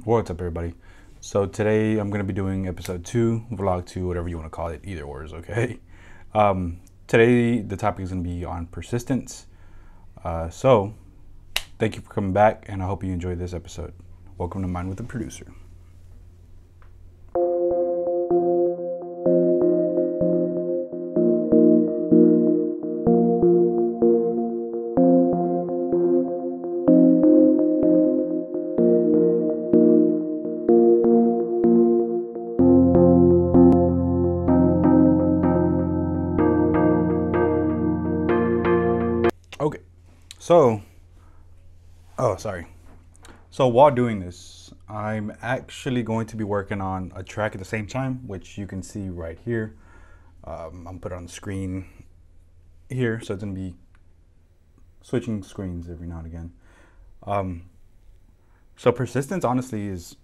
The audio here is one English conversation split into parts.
What's up, everybody? So today I'm going to be doing episode 2, vlog 2, whatever you want to call it. Either or is okay. Today the topic is going to be on persistence. So thank you for coming back, and I hope you enjoyed this episode. Welcome to Mind with the Producer. Okay, so, sorry. So while doing this, I'm actually going to be working on a track at the same time, which you can see right here. I'm put it on the screen here, so it's going to be switching screens every now and again. So persistence, honestly, is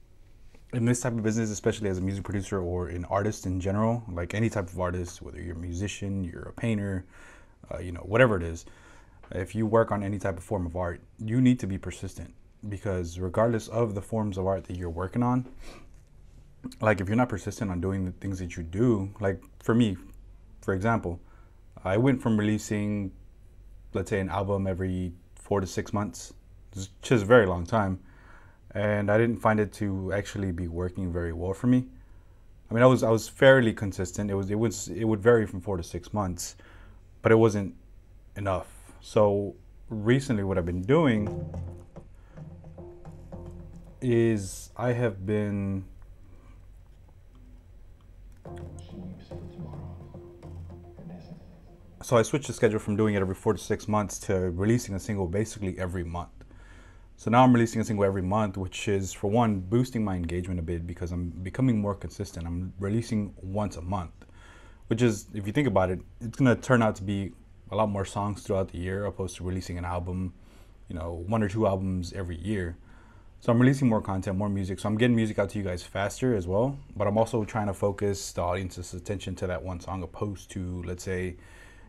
in this type of business, especially as a music producer or an artist in general, like any type of artist, whether you're a musician, you're a painter, whatever it is, if you work on any type of form of art, you need to be persistent, because regardless of the forms of art that you're working on, like if you're not persistent on doing the things that you do, like for me, for example, I went from releasing, let's say, an album every 4 to 6 months, which is a very long time, and I didn't find it to actually be working very well for me. I mean, I was fairly consistent. It would vary from 4 to 6 months, but it wasn't enough. So recently, what I've been doing is I have been so I switched the schedule from doing it every 4 to 6 months to releasing a single basically every month. So now I'm releasing a single every month, which is, for one, boosting my engagement a bit because I'm becoming more consistent. I'm releasing once a month, which is, if you think about it, it's going to turn out to be a lot more songs throughout the year opposed to releasing an album, 1 or 2 albums every year. So I'm releasing more content, more music. So I'm getting music out to you guys faster as well. But I'm also trying to focus the audience's attention to that one song opposed to, let's say,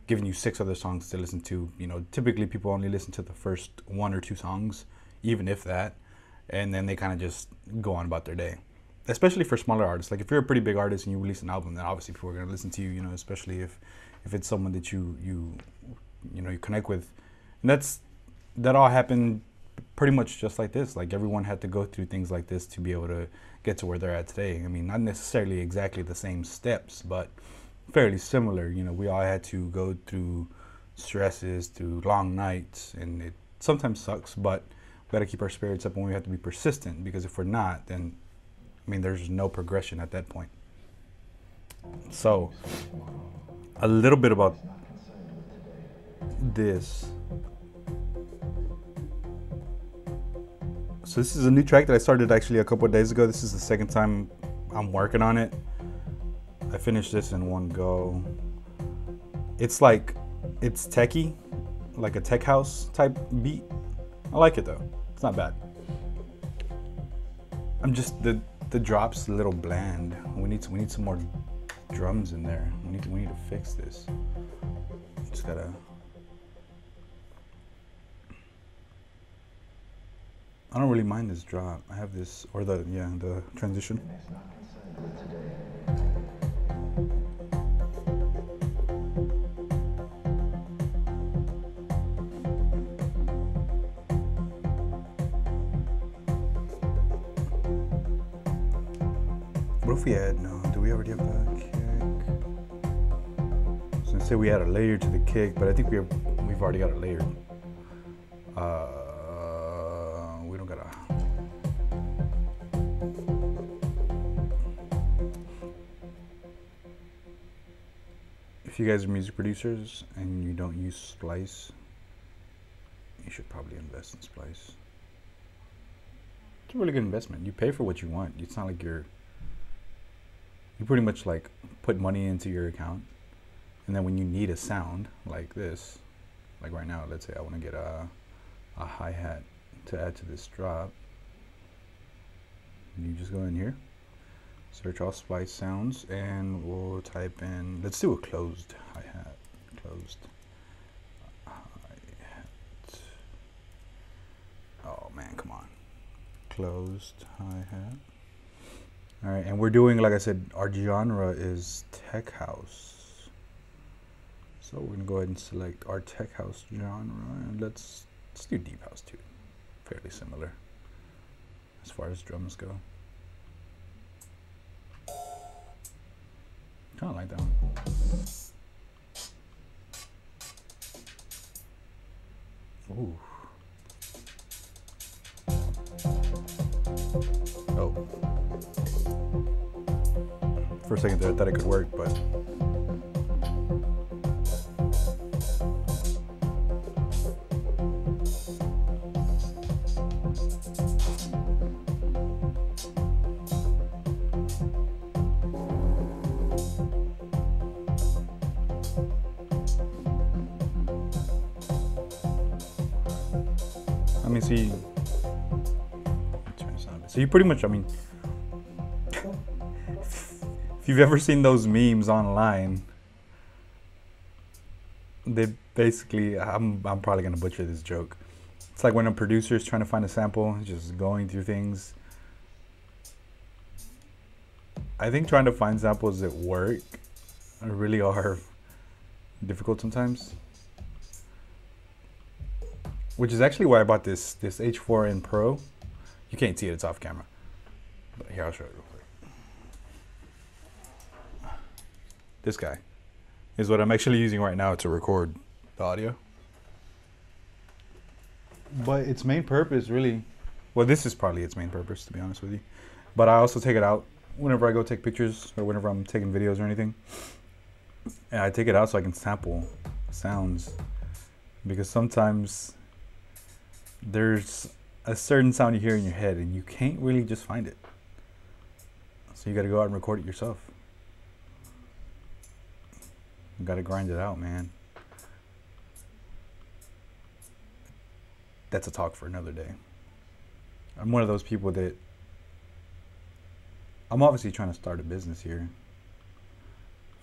giving you 6 other songs to listen to. Typically people only listen to the first 1 or 2 songs, even if that, and then they kind of just go on about their day. Especially for smaller artists. Like if you're a pretty big artist and you release an album, then obviously people are going to listen to you, especially if it's someone that you connect with. And that all happened pretty much just like this. Like everyone had to go through things like this to be able to get to where they're at today. I mean, not necessarily exactly the same steps, but fairly similar. We all had to go through stresses, through long nights, and it sometimes sucks, but we got to keep our spirits up, and we have to be persistent, because if we're not, then there's no progression at that point. So a little bit about this. So this is a new track that I started actually a couple of days ago. This is the second time I'm working on it. I finished this in one go. It's techie, like a tech house type beat. I like it though. It's not bad. I'm just the drop's a little bland. We need some more drums in there. We need to fix this. Just gotta. I don't really mind this drop. I have this, or the transition. What if we add, no, do we already have a kick? I was gonna say we add a layer to the kick, but I think we've already got a layer. We don't gotta. If you guys are music producers and you don't use Splice, you should probably invest in Splice. It's a really good investment. You pay for what you want. It's not like you pretty much like put money into your account, and then when you need a sound like this, like right now, let's say I want to get a hi-hat to add to this drop, you just go in here, search all Splice sounds, and we'll type in, let's do a closed hi-hat. Closed hi-hat. Oh man, come on. closed hi-hat. All right, and we're doing, like I said, our genre is tech house. So we're gonna go ahead and select our tech house genre, and let's do deep house too. Fairly similar as far as drums go. Kind of like that one. Ooh. Oh. For a second there, I thought it could work, but let me see. So you pretty much, I mean, if you've ever seen those memes online, they basically, I'm probably gonna butcher this joke. It's like when a producer is trying to find a sample, just going through things. I think trying to find samples that work really are difficult sometimes. Which is actually why I bought this H4n Pro. You can't see it, it's off camera. But here, I'll show you real quick. This guy is what I'm actually using right now to record the audio. But its main purpose really, well, this is probably its main purpose, to be honest with you. But I also take it out whenever I go take pictures or whenever I'm taking videos or anything. And I take it out so I can sample sounds. Because sometimes there's a certain sound you hear in your head and you can't really just find it. So you gotta go out and record it yourself. You gotta grind it out, man. That's a talk for another day. I'm one of those people that, I'm obviously trying to start a business here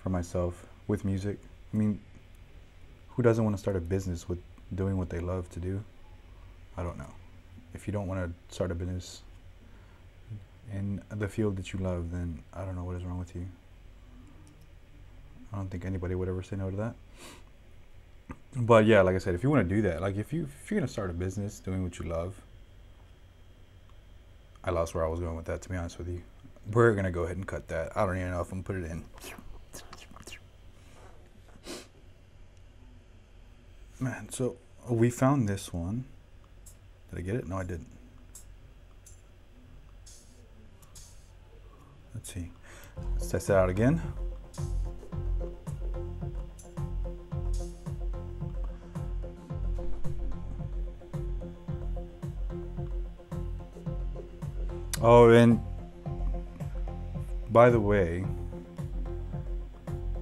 for myself with music. I mean, who doesn't want to start a business with doing what they love to do? I don't know. If you don't want to start a business in the field that you love, then I don't know what is wrong with you. I don't think anybody would ever say no to that. But yeah, like I said, if you want to do that, like if you're going to start a business doing what you love, I lost where I was going with that, to be honest with you. We're going to go ahead and cut that. I don't even know if I'm going to put it in. Man, so we found this one. Did I get it? No, I didn't. Let's see. Let's test it out again. Oh, and by the way,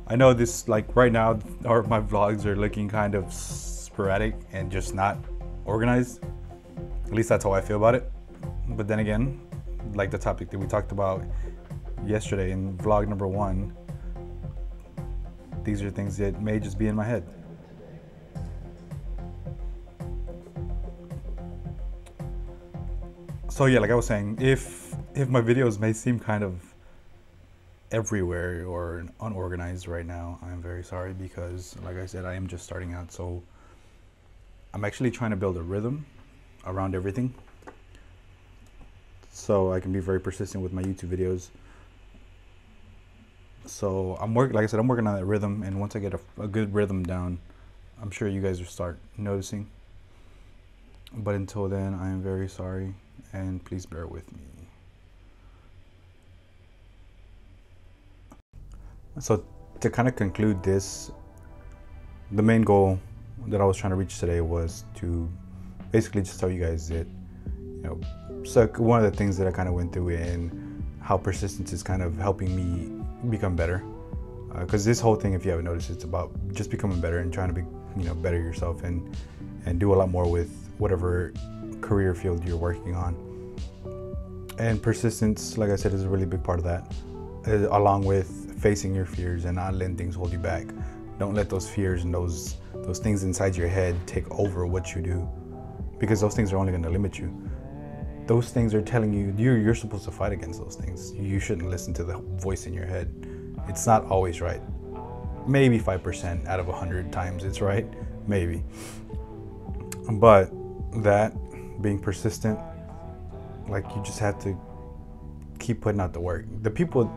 I know this, like right now, my vlogs are looking kind of sporadic and just not organized. At least that's how I feel about it. But then again, like the topic that we talked about yesterday in vlog number 1, these are things that may just be in my head. So yeah, like I was saying, if my videos may seem kind of everywhere or unorganized right now, I'm very sorry, because like I said, I am just starting out. So I'm actually trying to build a rhythm around everything, so I can be very persistent with my YouTube videos. So like I said, I'm working on that rhythm, and once I get a good rhythm down, I'm sure you guys will start noticing. But until then, I am very sorry, and please bear with me. So to kind of conclude this, the main goal that I was trying to reach today was to basically just tell you guys that, you know, so one of the things that I kind of went through and how persistence is kind of helping me become better. Because this whole thing, if you haven't noticed, it's about just becoming better and trying to be, you know, better yourself and do a lot more with whatever career field you're working on. And persistence, like I said, is a really big part of that, along with facing your fears and not letting things hold you back. Don't let those fears and those things inside your head take over what you do, because those things are only going to limit you. those things are telling you you're supposed to fight against those things. You shouldn't listen to the voice in your head. It's not always right. Maybe 5% out of 100 times it's right, maybe. But that, being persistent, like, you just have to keep putting out the work. The people,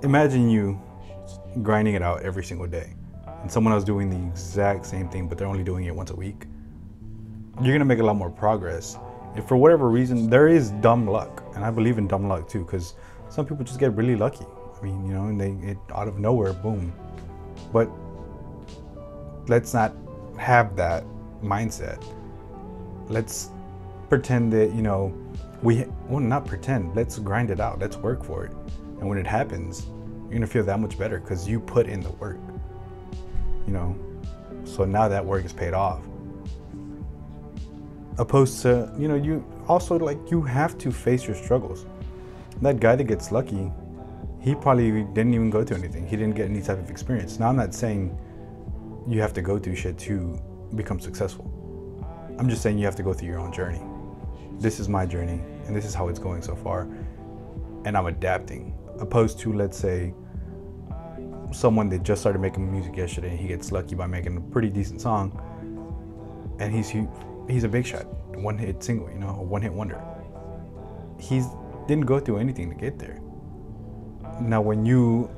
imagine you grinding it out every single day, and someone else doing the exact same thing, but they're only doing it once a week. You're gonna make a lot more progress. If for whatever reason, there is dumb luck, and I believe in dumb luck too, because some people just get really lucky. I mean, you know, and it out of nowhere, boom. But let's not have that mindset. Let's pretend that, you know, not pretend, let's grind it out, let's work for it. And when it happens, you're gonna feel that much better because you put in the work, you know. So now that work is paid off. Opposed to, you know, you also, like, you have to face your struggles. That guy that gets lucky, he probably didn't even go to anything. He didn't get any type of experience. Now, I'm not saying you have to go through shit to become successful. I'm just saying you have to go through your own journey. This is my journey, and this is how it's going so far. And I'm adapting. Opposed to, let's say, someone that just started making music yesterday, and he gets lucky by making a pretty decent song, and he's a big shot, one-hit single, you know, a one-hit wonder. He didn't go through anything to get there. Now, when you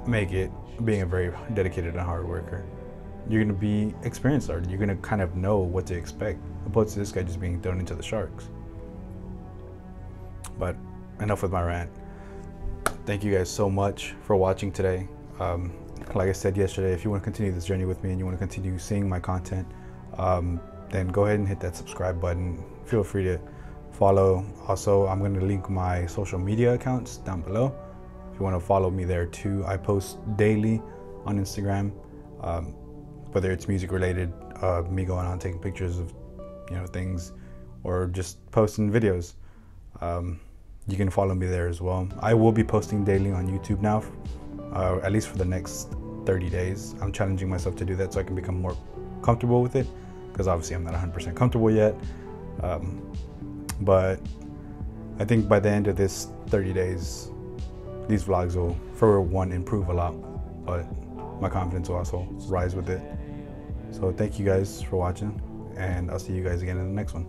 make it, being a very dedicated and hard worker, you're gonna be experienced already. You're gonna kind of know what to expect, opposed to this guy just being thrown into the sharks. But enough with my rant. Thank you guys so much for watching today. Like I said yesterday, if you want to continue this journey with me and you want to continue seeing my content, then go ahead and hit that subscribe button. Feel free to follow. Also, I'm going to link my social media accounts down below if you want to follow me there too. I post daily on Instagram, whether it's music related, me going on taking pictures of, you know, things, or just posting videos. You can follow me there as well. I will be posting daily on YouTube now, at least for the next 30 days. I'm challenging myself to do that so I can become more comfortable with it, because obviously I'm not 100% comfortable yet. But I think by the end of this 30 days, these vlogs will, for one, improve a lot, but my confidence will also rise with it. So thank you guys for watching, and I'll see you guys again in the next one.